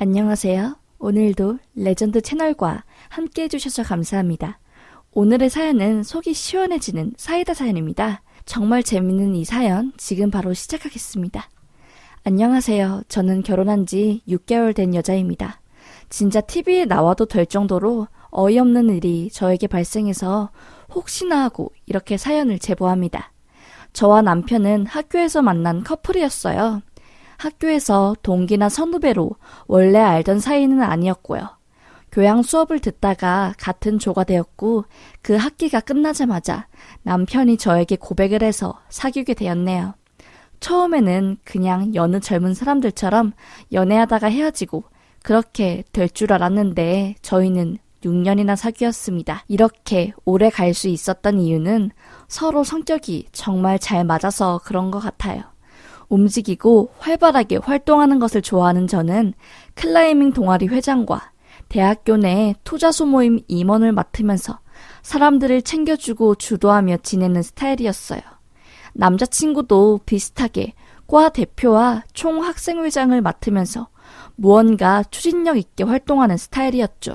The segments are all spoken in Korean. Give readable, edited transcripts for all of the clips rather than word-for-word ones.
안녕하세요. 오늘도 레전드 채널과 함께 해주셔서 감사합니다. 오늘의 사연은 속이 시원해지는 사이다 사연입니다. 정말 재밌는 이 사연 지금 바로 시작하겠습니다. 안녕하세요. 저는 결혼한 지 6개월 된 여자입니다. 진짜 TV에 나와도 될 정도로 어이없는 일이 저에게 발생해서 혹시나 하고 이렇게 사연을 제보합니다. 저와 남편은 학교에서 만난 커플이었어요. 학교에서 동기나 선후배로 원래 알던 사이는 아니었고요. 교양 수업을 듣다가 같은 조가 되었고 그 학기가 끝나자마자 남편이 저에게 고백을 해서 사귀게 되었네요. 처음에는 그냥 여느 젊은 사람들처럼 연애하다가 헤어지고 그렇게 될 줄 알았는데 저희는 6년이나 사귀었습니다. 이렇게 오래 갈 수 있었던 이유는 서로 성격이 정말 잘 맞아서 그런 것 같아요. 움직이고 활발하게 활동하는 것을 좋아하는 저는 클라이밍 동아리 회장과 대학교 내 투자소 모임 임원을 맡으면서 사람들을 챙겨주고 주도하며 지내는 스타일이었어요. 남자친구도 비슷하게 과 대표와 총학생회장을 맡으면서 무언가 추진력 있게 활동하는 스타일이었죠.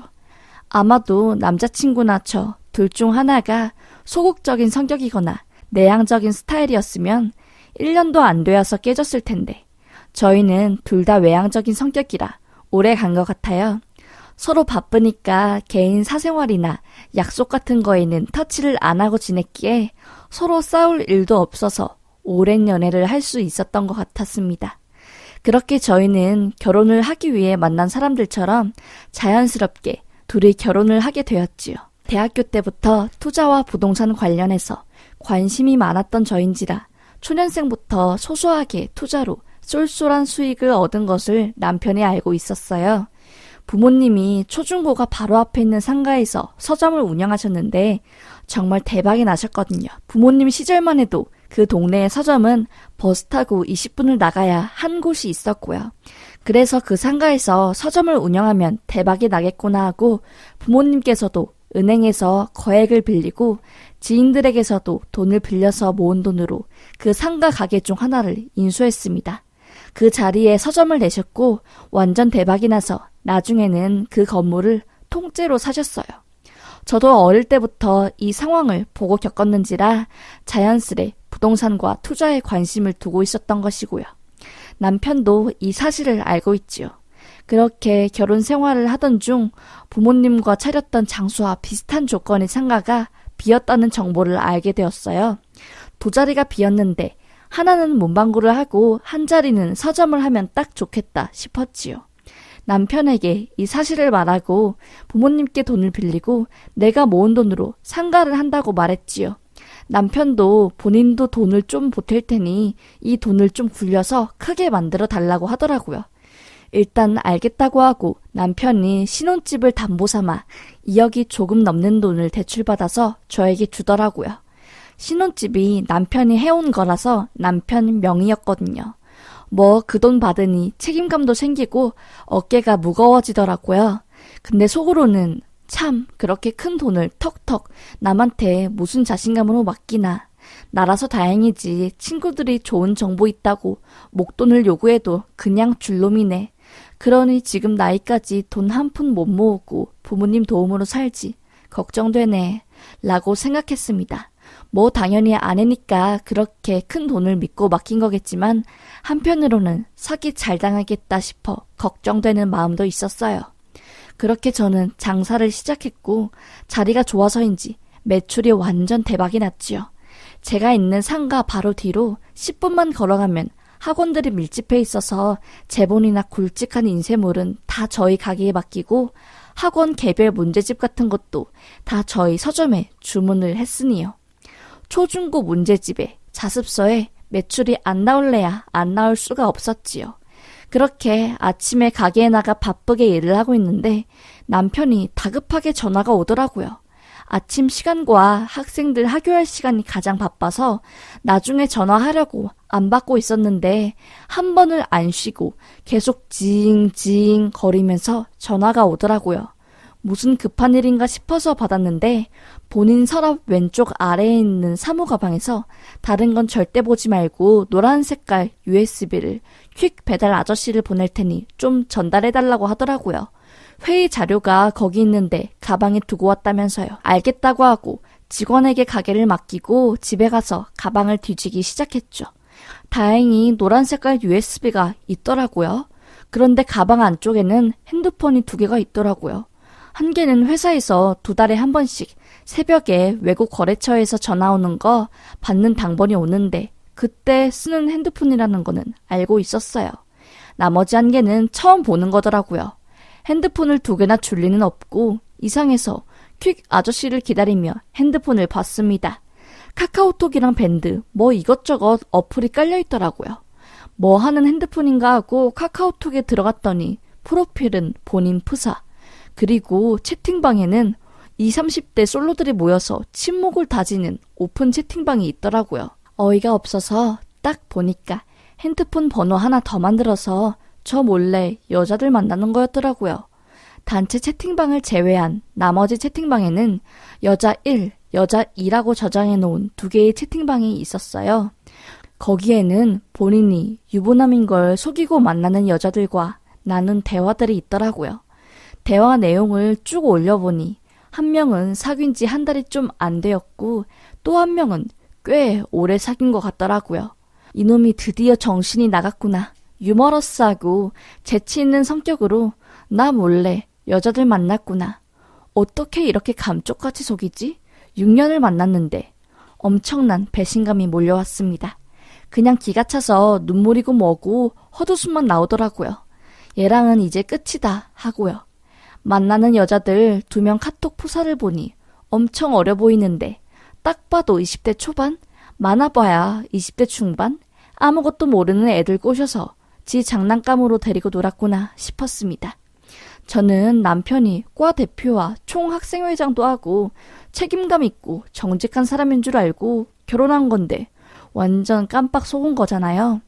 아마도 남자친구나 저 둘 중 하나가 소극적인 성격이거나 내향적인 스타일이었으면 1년도 안 되어서 깨졌을 텐데 저희는 둘 다 외향적인 성격이라 오래 간 것 같아요. 서로 바쁘니까 개인 사생활이나 약속 같은 거에는 터치를 안 하고 지냈기에 서로 싸울 일도 없어서 오랜 연애를 할 수 있었던 것 같았습니다. 그렇게 저희는 결혼을 하기 위해 만난 사람들처럼 자연스럽게 둘이 결혼을 하게 되었지요. 대학교 때부터 투자와 부동산 관련해서 관심이 많았던 저인지라 초년생부터 소소하게 투자로 쏠쏠한 수익을 얻은 것을 남편이 알고 있었어요. 부모님이 초중고가 바로 앞에 있는 상가에서 서점을 운영하셨는데 정말 대박이 나셨거든요. 부모님 시절만 해도 그 동네의 서점은 버스 타고 20분을 나가야 한 곳이 있었고요. 그래서 그 상가에서 서점을 운영하면 대박이 나겠구나 하고 부모님께서도 은행에서 거액을 빌리고 지인들에게서도 돈을 빌려서 모은 돈으로 그 상가 가게 중 하나를 인수했습니다. 그 자리에 서점을 내셨고 완전 대박이 나서 나중에는 그 건물을 통째로 사셨어요. 저도 어릴 때부터 이 상황을 보고 겪었는지라 자연스레 부동산과 투자에 관심을 두고 있었던 것이고요. 남편도 이 사실을 알고 있지요. 그렇게 결혼 생활을 하던 중 부모님과 차렸던 장소와 비슷한 조건의 상가가 비었다는 정보를 알게 되었어요. 두 자리가 비었는데 하나는 문방구를 하고 한 자리는 서점을 하면 딱 좋겠다 싶었지요. 남편에게 이 사실을 말하고 부모님께 돈을 빌리고 내가 모은 돈으로 상가를 한다고 말했지요. 남편도 본인도 돈을 좀 보탤 테니 이 돈을 좀 굴려서 크게 만들어 달라고 하더라고요. 일단 알겠다고 하고 남편이 신혼집을 담보 삼아 2억이 조금 넘는 돈을 대출받아서 저에게 주더라고요. 신혼집이 남편이 해온 거라서 남편 명의였거든요. 뭐 그 돈 받으니 책임감도 생기고 어깨가 무거워지더라고요. 근데 속으로는 참 그렇게 큰 돈을 턱턱 남한테 무슨 자신감으로 맡기나. 나라서 다행이지 친구들이 좋은 정보 있다고 목돈을 요구해도 그냥 줄 놈이네. 그러니 지금 나이까지 돈 한 푼 못 모으고 부모님 도움으로 살지. 걱정되네. 라고 생각했습니다. 뭐 당연히 아내니까 그렇게 큰 돈을 믿고 맡긴 거겠지만 한편으로는 사기 잘 당하겠다 싶어 걱정되는 마음도 있었어요. 그렇게 저는 장사를 시작했고 자리가 좋아서인지 매출이 완전 대박이 났지요. 제가 있는 상가 바로 뒤로 10분만 걸어가면 학원들이 밀집해 있어서 제본이나 굵직한 인쇄물은 다 저희 가게에 맡기고 학원 개별 문제집 같은 것도 다 저희 서점에 주문을 했으니요. 초중고 문제집에 자습서에 매출이 안 나올래야 안 나올 수가 없었지요. 그렇게 아침에 가게에 나가 바쁘게 일을 하고 있는데 남편이 다급하게 전화가 오더라고요. 아침 시간과 학생들 하교할 시간이 가장 바빠서 나중에 전화하려고 안 받고 있었는데 한 번을 안 쉬고 계속 징징 거리면서 전화가 오더라고요. 무슨 급한 일인가 싶어서 받았는데 본인 서랍 왼쪽 아래에 있는 사무 가방에서 다른 건 절대 보지 말고 노란 색깔 USB를 퀵 배달 아저씨를 보낼 테니 좀 전달해달라고 하더라고요. 회의 자료가 거기 있는데 가방에 두고 왔다면서요. 알겠다고 하고 직원에게 가게를 맡기고 집에 가서 가방을 뒤지기 시작했죠. 다행히 노란 색깔 USB가 있더라고요. 그런데 가방 안쪽에는 핸드폰이 2개가 있더라고요. 한 개는 회사에서 2달에 한 번씩 새벽에 외국 거래처에서 전화 오는 거 받는 당번이 오는데 그때 쓰는 핸드폰이라는 거는 알고 있었어요. 나머지 한 개는 처음 보는 거더라고요. 핸드폰을 2개나 줄 리는 없고 이상해서 퀵 아저씨를 기다리며 핸드폰을 봤습니다. 카카오톡이랑 밴드 뭐 이것저것 어플이 깔려있더라고요. 뭐 하는 핸드폰인가 하고 카카오톡에 들어갔더니 프로필은 본인 프사. 그리고 채팅방에는 20, 30대 솔로들이 모여서 친목을 다지는 오픈 채팅방이 있더라고요. 어이가 없어서 딱 보니까 핸드폰 번호 하나 더 만들어서 저 몰래 여자들 만나는 거였더라고요. 단체 채팅방을 제외한 나머지 채팅방에는 여자 1, 여자 2라고 저장해 놓은 2개의 채팅방이 있었어요. 거기에는 본인이 유부남인 걸 속이고 만나는 여자들과 나눈 대화들이 있더라고요. 대화 내용을 쭉 올려보니 한 명은 사귄 지 한 달이 좀 안 되었고 또 한 명은 꽤 오래 사귄 것 같더라고요. 이놈이 드디어 정신이 나갔구나. 유머러스하고 재치 있는 성격으로 나 몰래 여자들 만났구나. 어떻게 이렇게 감쪽같이 속이지? 6년을 만났는데 엄청난 배신감이 몰려왔습니다. 그냥 기가 차서 눈물이고 뭐고 헛웃음만 나오더라고요. 얘랑은 이제 끝이다 하고요. 만나는 여자들 2명 카톡 프사를 보니 엄청 어려 보이는데 딱 봐도 20대 초반? 많아봐야 20대 중반? 아무것도 모르는 애들 꼬셔서 지 장난감으로 데리고 놀았구나 싶었습니다. 저는 남편이 과 대표와 총학생회장도 하고 책임감 있고 정직한 사람인 줄 알고 결혼한 건데 완전 깜빡 속은 거잖아요.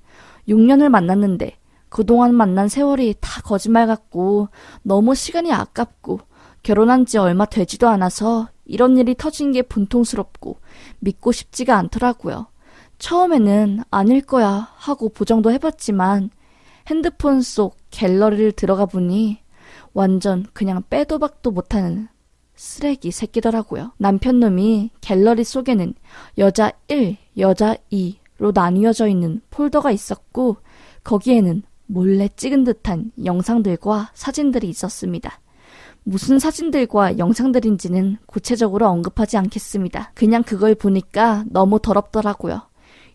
6년을 만났는데 그동안 만난 세월이 다 거짓말 같고 너무 시간이 아깝고 결혼한 지 얼마 되지도 않아서 이런 일이 터진 게 분통스럽고 믿고 싶지가 않더라고요. 처음에는 아닐 거야 하고 보정도 해봤지만 핸드폰 속 갤러리를 들어가 보니 완전 그냥 빼도 박도 못하는 쓰레기 새끼더라고요. 남편놈이 갤러리 속에는 여자 1, 여자 2로 나뉘어져 있는 폴더가 있었고 거기에는 몰래 찍은 듯한 영상들과 사진들이 있었습니다. 무슨 사진들과 영상들인지는 구체적으로 언급하지 않겠습니다. 그냥 그걸 보니까 너무 더럽더라고요.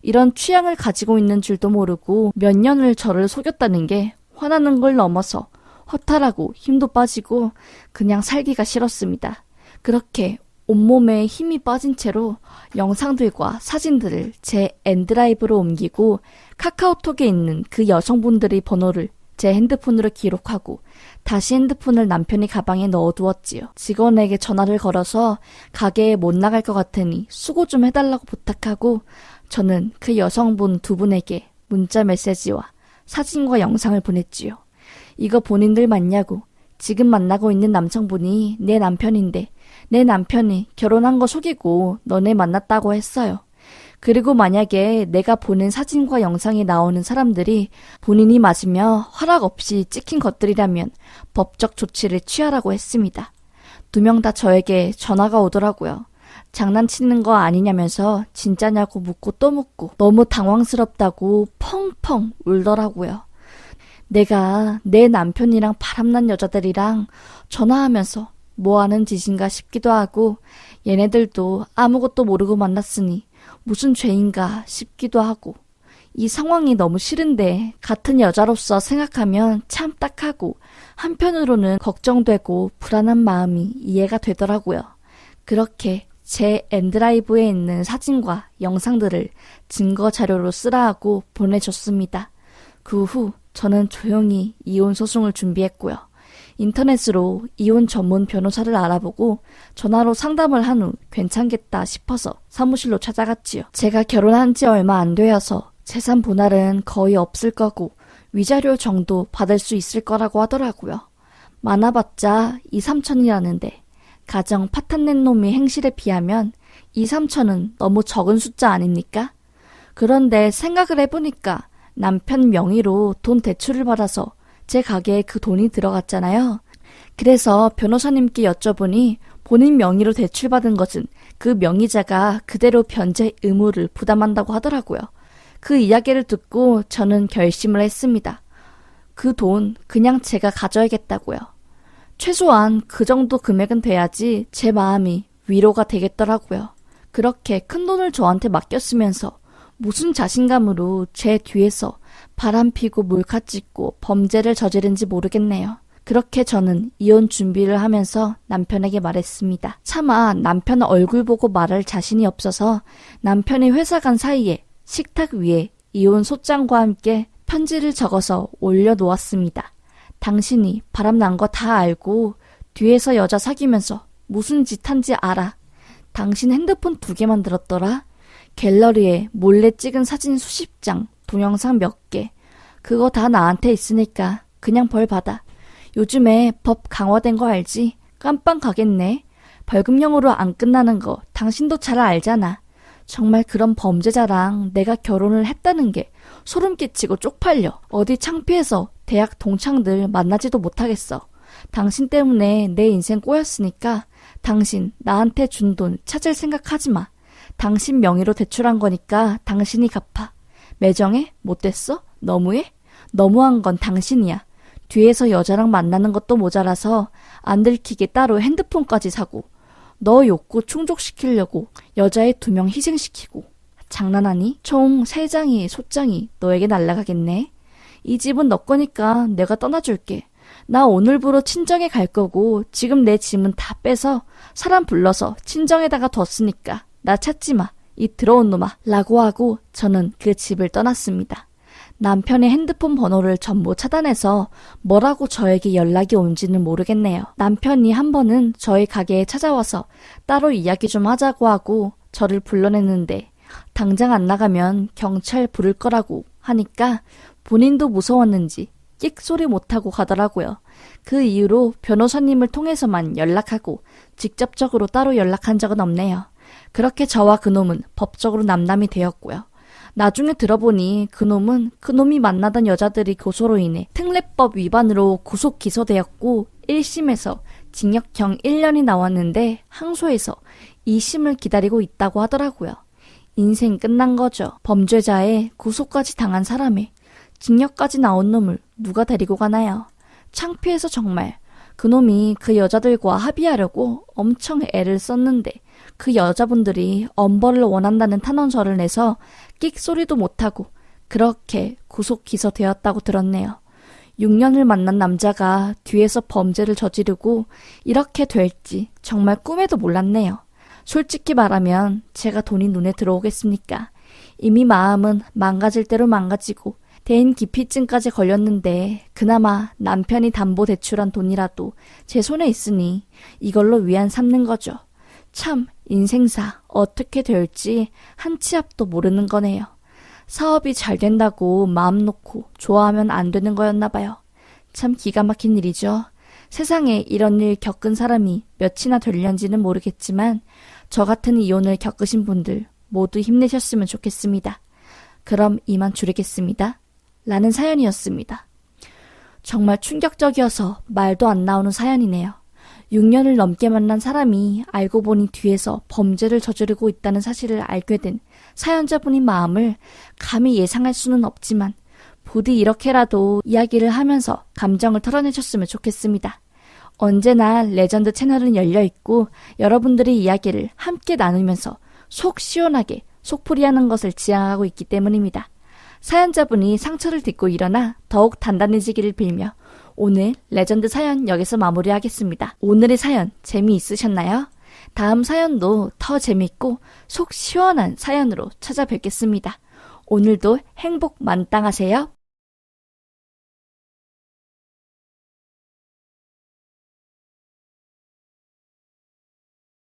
이런 취향을 가지고 있는 줄도 모르고 몇 년을 저를 속였다는 게 화나는 걸 넘어서 허탈하고 힘도 빠지고 그냥 살기가 싫었습니다. 그렇게 온몸에 힘이 빠진 채로 영상들과 사진들을 제 엔드라이브로 옮기고 카카오톡에 있는 그 여성분들의 번호를 제 핸드폰으로 기록하고 다시 핸드폰을 남편이 가방에 넣어두었지요. 직원에게 전화를 걸어서 가게에 못 나갈 것 같으니 수고 좀 해달라고 부탁하고 저는 그 여성분 2분에게 문자 메시지와 사진과 영상을 보냈지요. 이거 본인들 맞냐고. 지금 만나고 있는 남성분이 내 남편인데 내 남편이 결혼한 거 속이고 너네 만났다고 했어요. 그리고 만약에 내가 보낸 사진과 영상에 나오는 사람들이 본인이 맞으며 허락 없이 찍힌 것들이라면 법적 조치를 취하라고 했습니다. 2명 다 저에게 전화가 오더라고요. 장난치는 거 아니냐면서 진짜냐고 묻고 또 묻고 너무 당황스럽다고 펑펑 울더라고요. 내가 내 남편이랑 바람난 여자들이랑 전화하면서 뭐하는 짓인가 싶기도 하고 얘네들도 아무것도 모르고 만났으니 무슨 죄인가 싶기도 하고 이 상황이 너무 싫은데 같은 여자로서 생각하면 참 딱하고 한편으로는 걱정되고 불안한 마음이 이해가 되더라고요. 그렇게 제 엔드라이브에 있는 사진과 영상들을 증거 자료로 쓰라 하고 보내줬습니다. 그 후 저는 조용히 이혼 소송을 준비했고요. 인터넷으로 이혼 전문 변호사를 알아보고 전화로 상담을 한 후 괜찮겠다 싶어서 사무실로 찾아갔지요. 제가 결혼한 지 얼마 안 되어서 재산 분할은 거의 없을 거고 위자료 정도 받을 수 있을 거라고 하더라고요. 많아봤자 2, 3천이라는데 가정 파탄낸 놈의 행실에 비하면 2, 3천은 너무 적은 숫자 아닙니까? 그런데 생각을 해보니까 남편 명의로 돈 대출을 받아서 제 가게에 그 돈이 들어갔잖아요. 그래서 변호사님께 여쭤보니 본인 명의로 대출받은 것은 그 명의자가 그대로 변제 의무를 부담한다고 하더라고요. 그 이야기를 듣고 저는 결심을 했습니다. 그 돈 그냥 제가 가져야겠다고요. 최소한 그 정도 금액은 돼야지 제 마음이 위로가 되겠더라고요. 그렇게 큰 돈을 저한테 맡겼으면서 무슨 자신감으로 제 뒤에서 바람피고 몰카 찍고 범죄를 저지른지 모르겠네요. 그렇게 저는 이혼 준비를 하면서 남편에게 말했습니다. 차마 남편 얼굴 보고 말할 자신이 없어서 남편이 회사 간 사이에 식탁 위에 이혼 소장과 함께 편지를 적어서 올려놓았습니다. 당신이 바람난 거 다 알고 뒤에서 여자 사귀면서 무슨 짓 한지 알아. 당신 핸드폰 2개만 들었더라. 갤러리에 몰래 찍은 사진 수십 장, 동영상 몇 개. 그거 다 나한테 있으니까 그냥 벌 받아. 요즘에 법 강화된 거 알지? 깜빵 가겠네. 벌금형으로 안 끝나는 거 당신도 잘 알잖아. 정말 그런 범죄자랑 내가 결혼을 했다는 게 소름 끼치고 쪽팔려. 어디 창피해서 대학 동창들 만나지도 못하겠어. 당신 때문에 내 인생 꼬였으니까 당신 나한테 준 돈 찾을 생각하지 마. 당신 명의로 대출한 거니까 당신이 갚아. 매정해? 못됐어? 너무해? 너무한 건 당신이야. 뒤에서 여자랑 만나는 것도 모자라서 안 들키게 따로 핸드폰까지 사고 너 욕구 충족시키려고 여자애 2명 희생시키고. 장난하니? 총 3장이 소장이 너에게 날아가겠네. 이 집은 너 거니까 내가 떠나줄게. 나 오늘부로 친정에 갈 거고 지금 내 짐은 다 빼서 사람 불러서 친정에다가 뒀으니까 나 찾지 마. 이 더러운 놈아. 라고 하고 저는 그 집을 떠났습니다. 남편의 핸드폰 번호를 전부 차단해서 뭐라고 저에게 연락이 온지는 모르겠네요. 남편이 한 번은 저희 가게에 찾아와서 따로 이야기 좀 하자고 하고 저를 불러냈는데 당장 안 나가면 경찰 부를 거라고 하니까 본인도 무서웠는지 끽소리 못하고 가더라고요. 그 이후로 변호사님을 통해서만 연락하고 직접적으로 따로 연락한 적은 없네요. 그렇게 저와 그놈은 법적으로 남남이 되었고요. 나중에 들어보니 그놈이 만나던 여자들이 고소로 인해 특례법 위반으로 구속 기소되었고 1심에서 징역형 1년이 나왔는데 항소해서 2심을 기다리고 있다고 하더라고요. 인생 끝난 거죠. 범죄자에 구속까지 당한 사람에 징역까지 나온 놈을 누가 데리고 가나요? 창피해서 정말. 그놈이 그 여자들과 합의하려고 엄청 애를 썼는데 그 여자분들이 엄벌을 원한다는 탄원서를 내서 끽소리도 못하고 그렇게 구속 기소되었다고 들었네요. 6년을 만난 남자가 뒤에서 범죄를 저지르고 이렇게 될지 정말 꿈에도 몰랐네요. 솔직히 말하면 제가 돈이 눈에 들어오겠습니까? 이미 마음은 망가질 대로 망가지고 대인 기피증까지 걸렸는데 그나마 남편이 담보 대출한 돈이라도 제 손에 있으니 이걸로 위안 삼는 거죠. 참 인생사 어떻게 될지 한 치 앞도 모르는 거네요. 사업이 잘 된다고 마음 놓고 좋아하면 안 되는 거였나 봐요. 참 기가 막힌 일이죠. 세상에 이런 일 겪은 사람이 몇이나 될련지는 모르겠지만 저 같은 이혼을 겪으신 분들 모두 힘내셨으면 좋겠습니다. 그럼 이만 줄이겠습니다. 라는 사연이었습니다. 정말 충격적이어서 말도 안 나오는 사연이네요. 6년을 넘게 만난 사람이 알고 보니 뒤에서 범죄를 저지르고 있다는 사실을 알게 된 사연자분의 마음을 감히 예상할 수는 없지만 부디 이렇게라도 이야기를 하면서 감정을 털어내셨으면 좋겠습니다. 언제나 레전드 채널은 열려있고 여러분들의 이야기를 함께 나누면서 속 시원하게 속풀이하는 것을 지향하고 있기 때문입니다. 사연자분이 상처를 딛고 일어나 더욱 단단해지기를 빌며 오늘 레전드 사연 여기서 마무리하겠습니다. 오늘의 사연 재미있으셨나요? 다음 사연도 더 재밌고 속 시원한 사연으로 찾아뵙겠습니다. 오늘도 행복 만땅하세요.